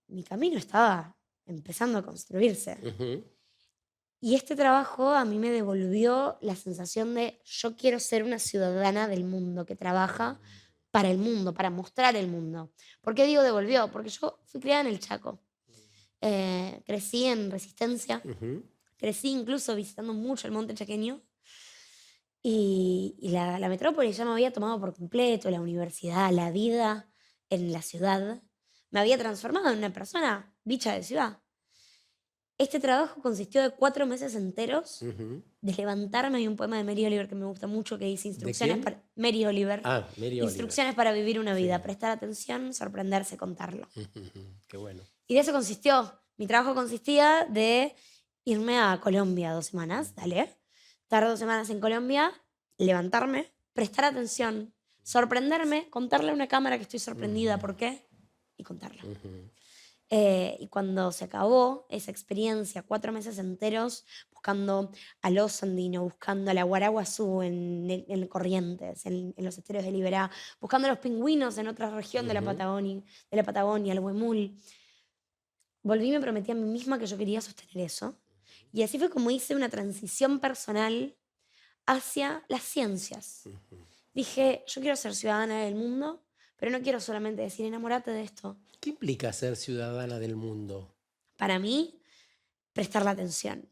Speaker 2: mi camino estaba empezando a construirse. Y este trabajo a mí me devolvió la sensación de yo quiero ser una ciudadana del mundo que trabaja para el mundo, para mostrar el mundo. ¿Por qué digo devolvió? Porque yo fui criada en el Chaco. Crecí en Resistencia. Crecí incluso visitando mucho el Monte Chaqueño. Y la metrópoli ya me había tomado por completo, la universidad, la vida en la ciudad. Me había transformado en una persona bicha de ciudad. Este trabajo consistió de 4 meses enteros
Speaker 1: Ujú.
Speaker 2: de levantarme. Hay un poema de Mary Oliver que me gusta mucho que dice instrucciones
Speaker 1: quién?
Speaker 2: para Mary Oliver.
Speaker 1: Ah, Mary Oliver.
Speaker 2: Instrucciones para vivir una vida,
Speaker 1: Sí.
Speaker 2: prestar atención, sorprenderse, contarlo.
Speaker 1: Qué bueno.
Speaker 2: Y de eso consistió. Mi trabajo consistía de irme a Colombia 2 semanas, dale. Estar 2 semanas en Colombia, levantarme, prestar atención, sorprenderme, contarle a una cámara que estoy sorprendida, ¿por qué? Y contarlo. Y cuando se acabó esa experiencia, 4 meses enteros buscando al oso andino, buscando a la guaraguazú en Corrientes, en los esteros de Liberá, buscando a los pingüinos en otra región de la Patagonia, el huemul. Volví y me prometí a mí misma que yo quería sostener eso. Y así fue como hice una transición personal hacia las ciencias. Dije, yo quiero ser ciudadana del mundo, pero no quiero solamente decir enamórate de esto.
Speaker 1: ¿Qué implica ser ciudadana del mundo?
Speaker 2: Para mí, prestar la atención.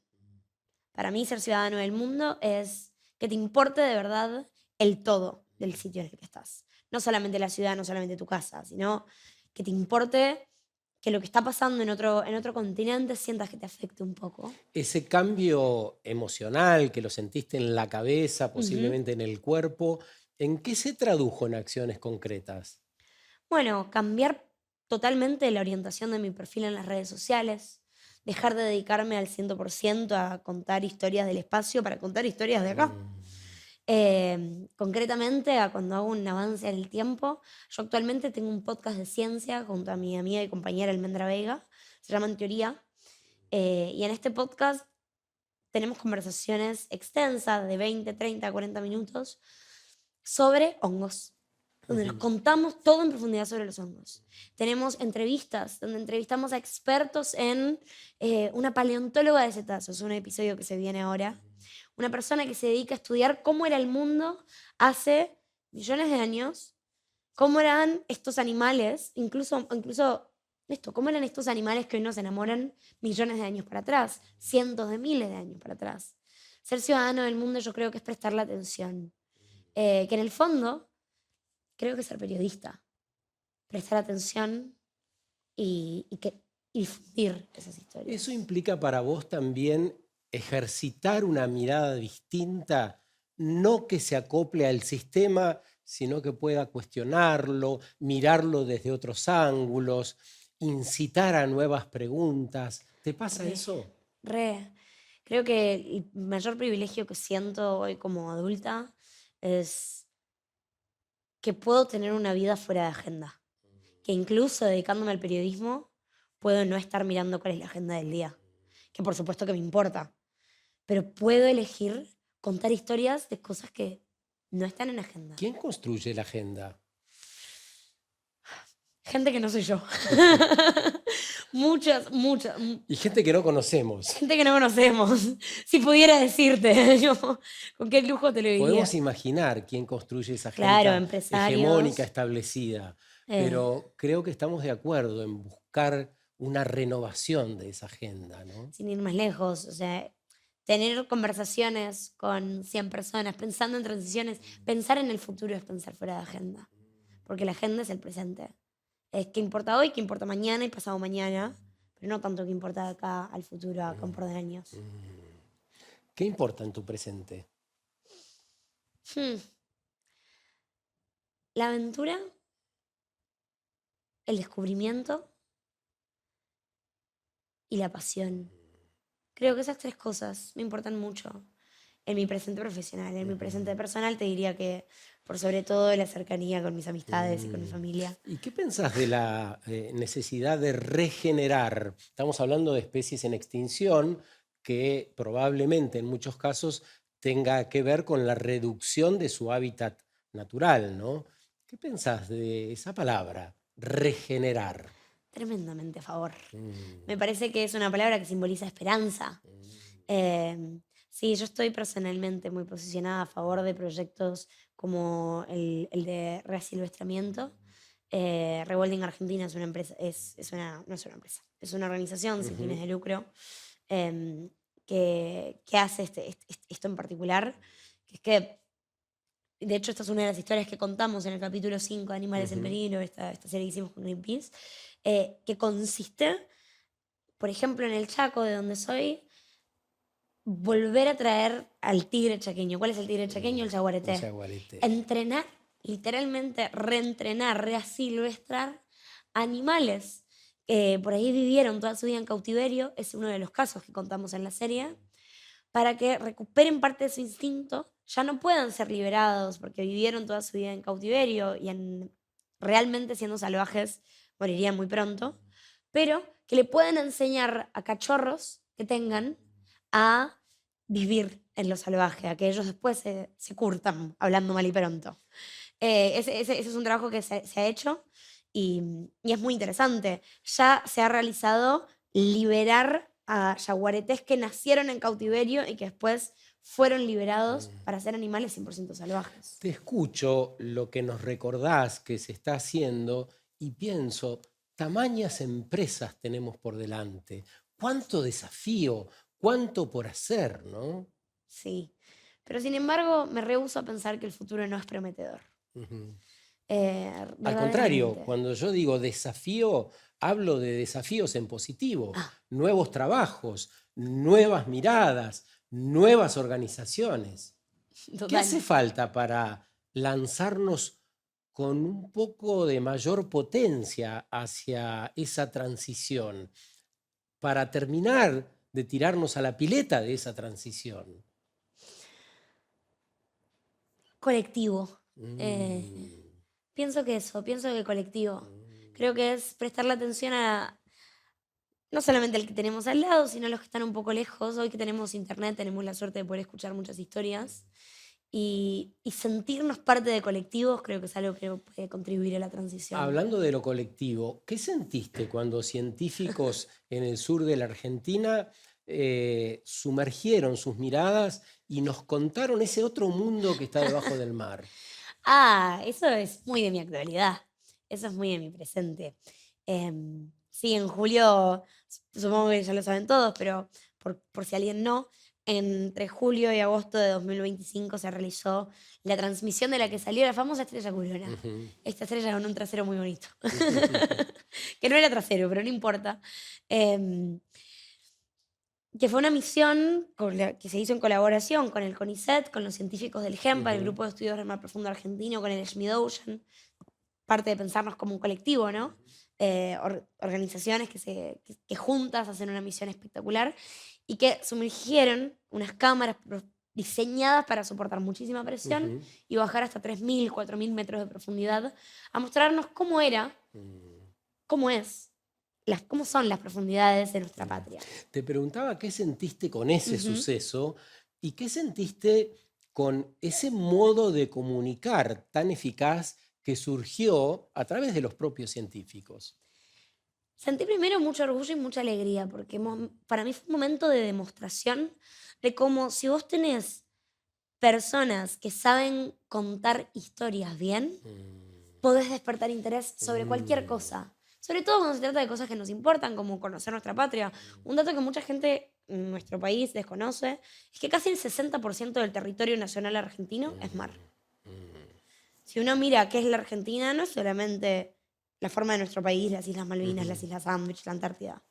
Speaker 2: Para mí, ser ciudadano del mundo es que te importe de verdad el todo del sitio en el que estás. No solamente la ciudad, no solamente tu casa, sino que te importe que lo que está pasando en otro continente sientas que te afecte un poco.
Speaker 1: Ese cambio emocional que lo sentiste en la cabeza, posiblemente en el cuerpo, ¿en qué se tradujo en acciones concretas?
Speaker 2: Bueno, cambiar totalmente la orientación de mi perfil en las redes sociales, dejar de dedicarme al 100% a contar historias del espacio para contar historias de acá. Concretamente, a cuando hago un avance en el tiempo, yo actualmente tengo un podcast de ciencia junto a mi amiga y compañera Almendra Vega, se llama En Teoría, y en este podcast tenemos conversaciones extensas de 20, 30, 40 minutos sobre hongos, donde nos contamos todo en profundidad sobre los hongos. Tenemos entrevistas, donde entrevistamos a expertos en una paleontóloga de cetáceos, un episodio que se viene ahora, una persona que se dedica a estudiar cómo era el mundo hace millones de años, cómo eran estos animales, incluso esto, cómo eran estos animales que hoy nos enamoran millones de años para atrás, cientos de miles de años para atrás. Ser ciudadano del mundo yo creo que es prestarle atención. Que en el fondo creo que ser periodista, prestar atención y difundir esas historias.
Speaker 1: ¿Eso implica para vos también ejercitar una mirada distinta, no que se acople al sistema, sino que pueda cuestionarlo, mirarlo desde otros ángulos, incitar a nuevas preguntas? ¿Te pasa eso?
Speaker 2: Creo que el mayor privilegio que siento hoy como adulta es que puedo tener una vida fuera de agenda. Que incluso dedicándome al periodismo, puedo no estar mirando cuál es la agenda del día. Que por supuesto que me importa. Pero puedo elegir contar historias de cosas que no están en agenda.
Speaker 1: ¿Quién construye la agenda?
Speaker 2: Gente que no soy yo. Muchas.
Speaker 1: Y gente que no conocemos.
Speaker 2: Gente que no conocemos. Si pudiera decirte, yo, con qué lujo te lo diría.
Speaker 1: Podemos imaginar quién construye esa
Speaker 2: Claro,
Speaker 1: agenda
Speaker 2: empresarios.
Speaker 1: hegemónica establecida, pero creo que estamos de acuerdo en buscar una renovación de esa agenda, ¿no?
Speaker 2: Sin ir más lejos, o sea, tener conversaciones con 100 personas, pensando en transiciones, pensar en el futuro es pensar fuera de agenda, porque la agenda es el presente. Es qué importa hoy, qué importa mañana y pasado mañana, pero no tanto qué importa de acá al futuro, acá un par de años.
Speaker 1: ¿Qué importa en tu presente?
Speaker 2: La aventura, el descubrimiento y la pasión. Creo que esas 3 cosas me importan mucho en mi presente profesional. En mi presente personal te diría que por sobre todo la cercanía con mis amistades y con mi familia.
Speaker 1: ¿Y qué pensás de la necesidad de regenerar? Estamos hablando de especies en extinción que probablemente en muchos casos tenga que ver con la reducción de su hábitat natural, ¿no? ¿Qué pensás de esa palabra, regenerar?
Speaker 2: Tremendamente a favor. Me parece que es una palabra que simboliza esperanza. Sí, yo estoy personalmente muy posicionada a favor de proyectos como el de resilvestramiento. Rewilding Argentina es una empresa, no es una empresa, es una organización sin fines de lucro que hace esto en particular, que es que, de hecho, esta es una de las historias que contamos en el capítulo 5 de Animales en Peligro, esta serie que hicimos con Greenpeace, que consiste por ejemplo, en el Chaco, de donde soy, volver a traer al tigre chaqueño. ¿Cuál es el tigre chaqueño? El jaguarete.
Speaker 1: El jaguarete.
Speaker 2: Entrenar, literalmente reentrenar, reasilvestrar animales. Por ahí vivieron toda su vida en cautiverio, es uno de los casos que contamos en la serie, para que recuperen parte de su instinto, ya no puedan ser liberados porque vivieron toda su vida en cautiverio y realmente siendo salvajes morirían muy pronto, pero que le puedan enseñar a cachorros que tengan a vivir en lo salvaje, a que ellos después se curtan, hablando mal y pronto. Ese es un trabajo que se ha hecho y es muy interesante. Ya se ha realizado liberar a yaguaretés que nacieron en cautiverio y que después fueron liberados para ser animales 100% salvajes.
Speaker 1: Te escucho lo que nos recordás que se está haciendo y pienso, tamañas empresas tenemos por delante. ¿Cuánto desafío? ¿Cuánto por hacer, no?
Speaker 2: Sí, pero sin embargo me rehúso a pensar que el futuro no es prometedor.
Speaker 1: Al contrario, cuando yo digo desafío, hablo de desafíos en positivo. Nuevos trabajos, nuevas miradas, nuevas organizaciones. ¿Qué hace falta para lanzarnos con un poco de mayor potencia hacia esa transición? Para terminar de tirarnos a la pileta de esa transición.
Speaker 2: Colectivo. Pienso que colectivo. Creo que es prestarle atención a no solamente al que tenemos al lado, sino a los que están un poco lejos. Hoy que tenemos internet, tenemos la suerte de poder escuchar muchas historias. Y sentirnos parte de colectivos creo que es algo que puede contribuir a la transición.
Speaker 1: Hablando de lo colectivo, ¿qué sentiste cuando científicos en el sur de la Argentina sumergieron sus miradas y nos contaron ese otro mundo que está debajo del mar?
Speaker 2: Eso es muy de mi actualidad. Eso es muy de mi presente. Sí, en julio, supongo que ya lo saben todos, pero por si alguien no, entre julio y agosto de 2025 se realizó la transmisión de la que salió la famosa estrella Curiona. Esta estrella con un trasero muy bonito. Que no era trasero, pero no importa. Que fue una misión que se hizo en colaboración con el CONICET, con los científicos del GEMPA, el Grupo de Estudios del Mar Profundo Argentino, con el Schmid Ocean, parte de pensarnos como un colectivo, ¿no? Organizaciones que juntas hacen una misión espectacular y que sumergieron unas cámaras diseñadas para soportar muchísima presión y bajar hasta 3.000, 4.000 metros de profundidad a mostrarnos cómo era, cómo son las profundidades de nuestra patria.
Speaker 1: Te preguntaba qué sentiste con ese suceso y qué sentiste con ese modo de comunicar tan eficaz que surgió a través de los propios científicos.
Speaker 2: Sentí primero mucho orgullo y mucha alegría, porque para mí fue un momento de demostración de cómo si vos tenés personas que saben contar historias bien, podés despertar interés sobre cualquier cosa. Sobre todo cuando se trata de cosas que nos importan, como conocer nuestra patria. Un dato que mucha gente en nuestro país desconoce es que casi el 60% del territorio nacional argentino es mar. Si uno mira qué es la Argentina, no es solamente la forma de nuestro país, las Islas Malvinas, las Islas Sandwich, la Antártida.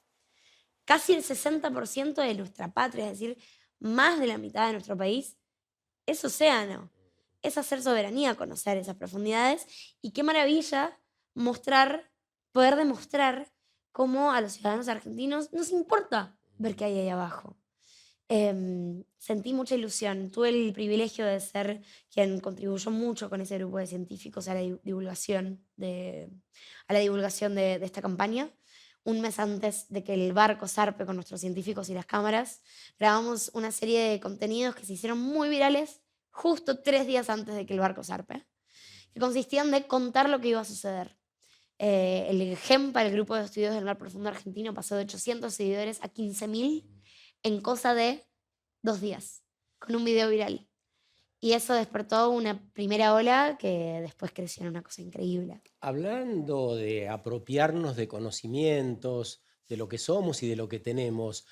Speaker 2: Casi el 60% de nuestra patria, es decir, más de la mitad de nuestro país, es océano. Es hacer soberanía, conocer esas profundidades. Y qué maravilla poder demostrar cómo a los ciudadanos argentinos nos importa ver qué hay ahí abajo. Sentí mucha ilusión. Tuve el privilegio de ser quien contribuyó mucho con ese grupo de científicos a la divulgación de esta campaña. Un mes antes de que el barco zarpe con nuestros científicos y las cámaras, grabamos una serie de contenidos que se hicieron muy virales justo 3 días antes de que el barco zarpe, que consistían de contar lo que iba a suceder. El GEMPA, el Grupo de Estudios del Mar Profundo Argentino, pasó de 800 seguidores a 15.000 en cosa de 2 días, con un video viral. Y eso despertó una primera ola que después creció en una cosa increíble.
Speaker 1: Hablando de apropiarnos de conocimientos, de lo que somos y de lo que tenemos,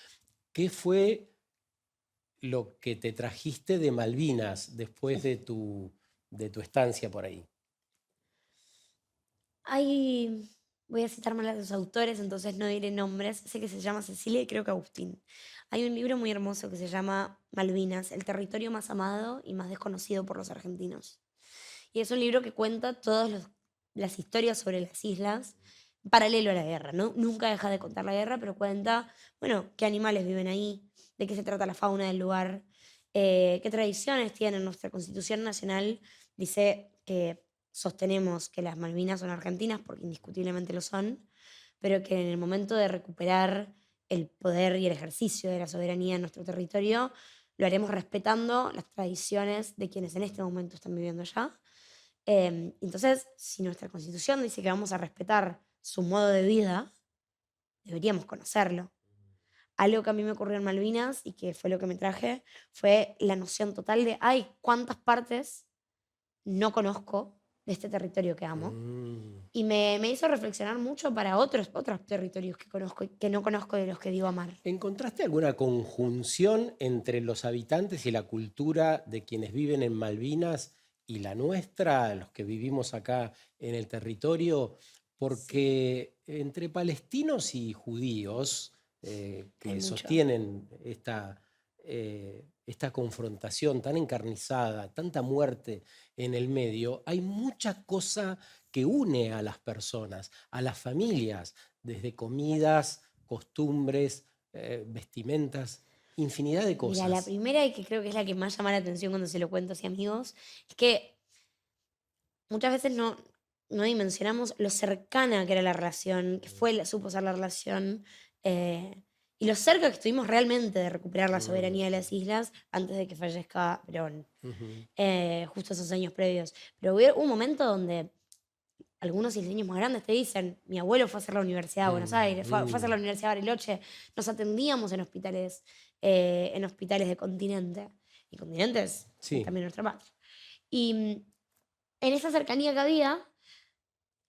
Speaker 1: ¿qué fue lo que te trajiste de Malvinas después de tu estancia por ahí?
Speaker 2: Hay voy a citar mal a los autores, entonces no diré nombres. Sé que se llama Cecilia y creo que Agustín. Hay un libro muy hermoso que se llama Malvinas, el territorio más amado y más desconocido por los argentinos. Y es un libro que cuenta todas las historias sobre las islas, paralelo a la guerra, ¿no? Nunca deja de contar la guerra, pero cuenta, bueno, qué animales viven ahí, de qué se trata la fauna del lugar, qué tradiciones tienen. Nuestra Constitución Nacional dice que sostenemos que las Malvinas son argentinas, porque indiscutiblemente lo son, pero que en el momento de recuperar el poder y el ejercicio de la soberanía en nuestro territorio, lo haremos respetando las tradiciones de quienes en este momento están viviendo allá. Entonces, si nuestra Constitución dice que vamos a respetar su modo de vida, deberíamos conocerlo. Algo que a mí me ocurrió en Malvinas y que fue lo que me traje fue la noción total de, ay, cuántas partes no conozco de este territorio que amo. Y me hizo reflexionar mucho para otros territorios que conozco y que no conozco, de los que digo amar.
Speaker 1: ¿Encontraste alguna conjunción entre los habitantes y la cultura de quienes viven en Malvinas y la nuestra, los que vivimos acá en el territorio? Porque entre palestinos y judíos que sostienen esta confrontación tan encarnizada, tanta muerte en el medio, hay mucha cosa que une a las personas, a las familias, desde comidas, costumbres, vestimentas, infinidad de cosas.
Speaker 2: Mira, la primera, y que creo que es la que más llama la atención cuando se lo cuento así a amigos, es que muchas veces no dimensionamos lo cercana que era la relación, que supo ser la relación, y lo cerca que estuvimos realmente de recuperar la soberanía de las islas antes de que fallezca Perón, justo esos años previos. Pero hubo un momento donde algunos isleños más grandes te dicen, mi abuelo fue a hacer la Universidad de Buenos Aires, fue a hacer la Universidad de Bariloche, nos atendíamos en hospitales de Continente, y Continente es también nuestra patria. Y en esa cercanía que había,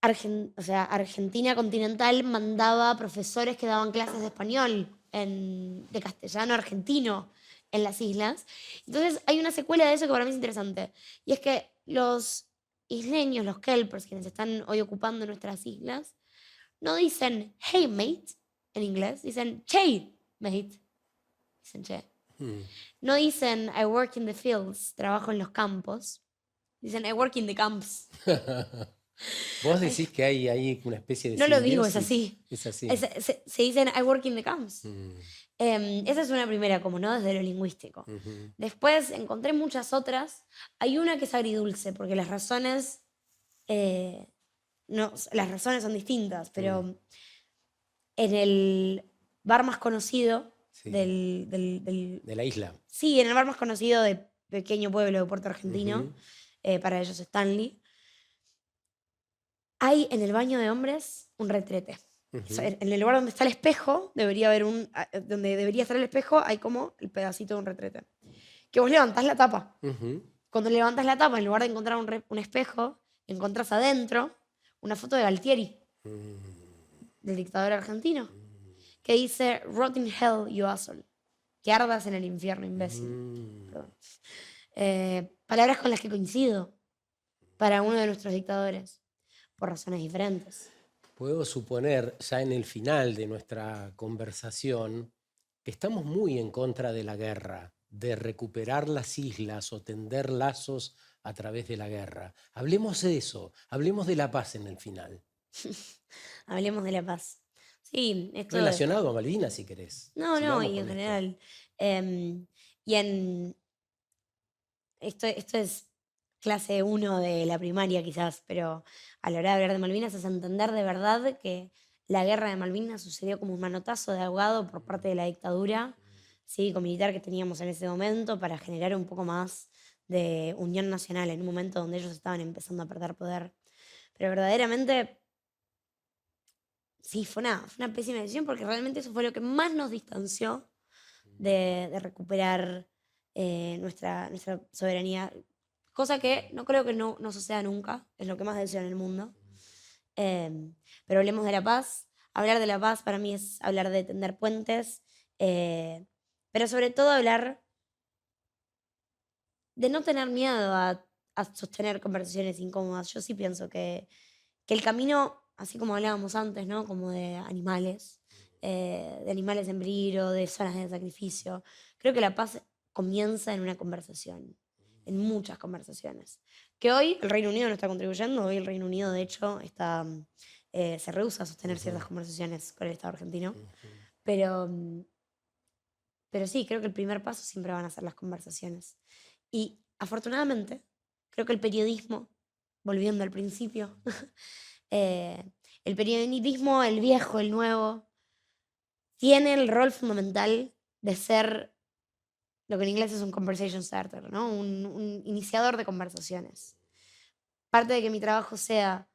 Speaker 2: Argentina continental mandaba profesores que daban clases de español, de castellano argentino en las islas. Entonces hay una secuela de eso que para mí es interesante. Y es que los isleños, los kelpers, quienes están hoy ocupando nuestras islas, no dicen hey mate en inglés, dicen che mate. Dicen che. No dicen I work in the fields, trabajo en los campos. Dicen I work in the camps.
Speaker 1: Vos decís que hay ahí una especie de
Speaker 2: No lo digo, es
Speaker 1: simbiosis.
Speaker 2: así.
Speaker 1: Es así.
Speaker 2: Se dicen I work in the camps. Esa es una primera, como no, desde lo lingüístico. Después encontré muchas otras. Hay una que es agridulce, porque las razones son distintas, pero en el bar más conocido de
Speaker 1: la isla.
Speaker 2: Sí, en el bar más conocido de pequeño pueblo de Puerto Argentino, para ellos Stanley, hay en el baño de hombres un retrete. O sea, en el lugar donde está el espejo, donde debería estar el espejo, hay como el pedacito de un retrete. Que vos levantás la tapa. Cuando levantás la tapa, en lugar de encontrar un espejo, encontrás adentro una foto de Galtieri, del dictador argentino, que dice Rot in hell, you asshole. Que ardas en el infierno, imbécil. Palabras con las que coincido para uno de nuestros dictadores, por razones diferentes.
Speaker 1: Puedo suponer, ya en el final de nuestra conversación, que estamos muy en contra de la guerra, de recuperar las islas o tender lazos a través de la guerra. Hablemos de eso, hablemos de la paz en el final.
Speaker 2: Hablemos de la paz. Sí, esto
Speaker 1: relacionado a Malvinas, si querés.
Speaker 2: No, y en general. Esto es clase 1 de la primaria quizás, pero a la hora de hablar de Malvinas es entender de verdad que la guerra de Malvinas sucedió como un manotazo de ahogado por parte de la dictadura cívico-militar que teníamos en ese momento para generar un poco más de unión nacional en un momento donde ellos estaban empezando a perder poder. Pero verdaderamente, sí, fue una pésima decisión porque realmente eso fue lo que más nos distanció de recuperar nuestra soberanía. Cosa que no creo que no suceda nunca, es lo que más deseo en el mundo. Pero hablemos de la paz. Hablar de la paz para mí es hablar de tender puentes, pero sobre todo hablar de no tener miedo a sostener conversaciones incómodas. Yo sí pienso que el camino así como hablábamos antes, ¿no? Como de animales en peligro, de zonas de sacrificio. Creo que la paz comienza en una conversación, en muchas conversaciones. Que hoy el Reino Unido no está contribuyendo, hoy el Reino Unido de hecho se rehúsa a sostener ciertas conversaciones con el Estado argentino. Pero sí, creo que el primer paso siempre van a ser las conversaciones. Y afortunadamente, creo que el periodismo, volviendo al principio, el periodismo, el viejo, el nuevo, tiene el rol fundamental de ser lo que en inglés es un conversation starter, ¿no? Un iniciador de conversaciones. Parte de que mi trabajo sea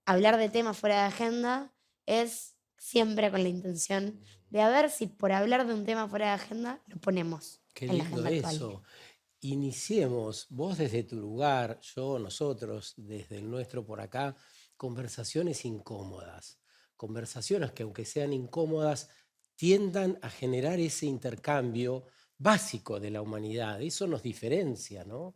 Speaker 2: hablar de temas fuera de agenda es siempre con la intención de a ver si por hablar de un tema fuera de agenda lo ponemos
Speaker 1: Qué
Speaker 2: en la
Speaker 1: lindo
Speaker 2: agenda actual.
Speaker 1: eso. Iniciemos, vos desde tu lugar, yo, nosotros, desde el nuestro por acá, conversaciones incómodas. Conversaciones que, aunque sean incómodas, tiendan a generar ese intercambio básico de la humanidad. Eso nos diferencia, ¿no?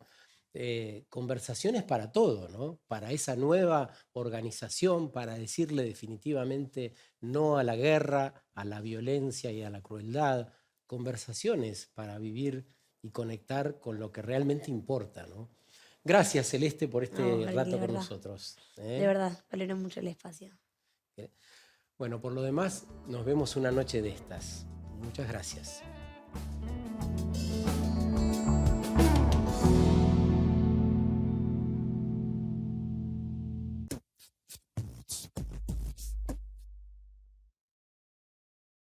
Speaker 1: Conversaciones para todo, ¿no? Para esa nueva organización, para decirle definitivamente no a la guerra, a la violencia y a la crueldad. Conversaciones para vivir y conectar con lo que realmente importa, ¿no? Gracias, Celeste, por este
Speaker 2: No, Gabriel,
Speaker 1: rato
Speaker 2: de
Speaker 1: con
Speaker 2: verdad.
Speaker 1: nosotros.
Speaker 2: De verdad, valoro mucho el espacio.
Speaker 1: Bueno, por lo demás, nos vemos una noche de estas. Muchas gracias.